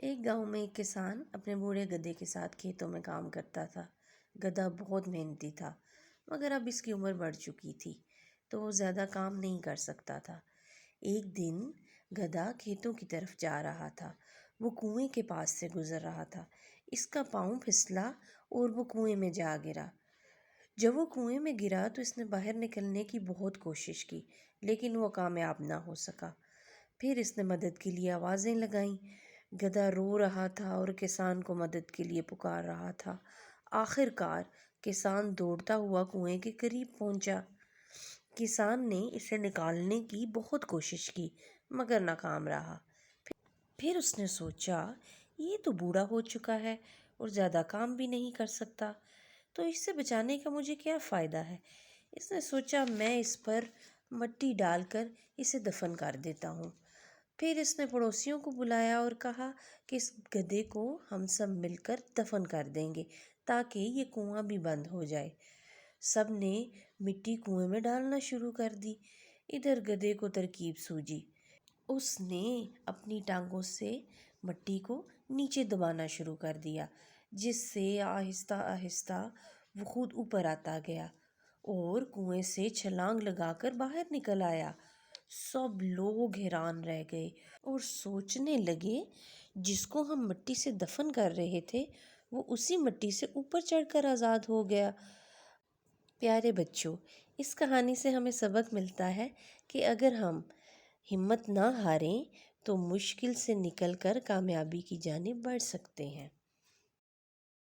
ایک گاؤں میں ایک کسان اپنے بوڑھے گدھے کے ساتھ کھیتوں میں کام کرتا تھا۔ گدھا بہت محنتی تھا، مگر اب اس کی عمر بڑھ چکی تھی تو وہ زیادہ کام نہیں کر سکتا تھا۔ ایک دن گدھا کھیتوں کی طرف جا رہا تھا۔ وہ کنویں کے پاس سے گزر رہا تھا۔ اس کا پاؤں پھسلا اور وہ کنویں میں جا گرا۔ جب وہ کنویں میں گرا تو اس نے باہر نکلنے کی بہت کوشش کی، لیکن وہ کامیاب نہ ہو سکا۔ پھر اس نے مدد کے لیے آوازیں لگائیں۔ گدھا رو رہا تھا اور کسان کو مدد کے لیے پکار رہا تھا۔ آخر کار کسان دوڑتا ہوا کنویں کے قریب پہنچا۔ کسان نے اسے نکالنے کی بہت کوشش کی مگر ناکام رہا۔ پھر اس نے سوچا، یہ تو بوڑھا ہو چکا ہے اور زیادہ کام بھی نہیں کر سکتا، تو اس سے بچانے کا مجھے کیا فائدہ ہے۔ اس نے سوچا، میں اس پر مٹی ڈال کر اسے دفن کر دیتا ہوں۔ پھر اس نے پڑوسیوں کو بلایا اور کہا کہ اس گدھے کو ہم سب مل کر دفن کر دیں گے تاکہ یہ کنواں بھی بند ہو جائے۔ سب نے مٹی کنویں میں ڈالنا شروع کر دی۔ ادھر گدھے کو ترکیب سوجھی۔ اس نے اپنی ٹانگوں سے مٹی کو نیچے دبانا شروع کر دیا، جس سے آہستہ آہستہ وہ خود اوپر آتا گیا اور کنویں سے چھلانگ لگا کر باہر نکل آیا۔ سب لوگ حیران رہ گئے اور سوچنے لگے، جس کو ہم مٹی سے دفن کر رہے تھے وہ اسی مٹی سے اوپر چڑھ کر آزاد ہو گیا۔ پیارے بچوں، اس کہانی سے ہمیں سبق ملتا ہے کہ اگر ہم ہمت نہ ہاریں تو مشکل سے نکل کر کامیابی کی جانب بڑھ سکتے ہیں۔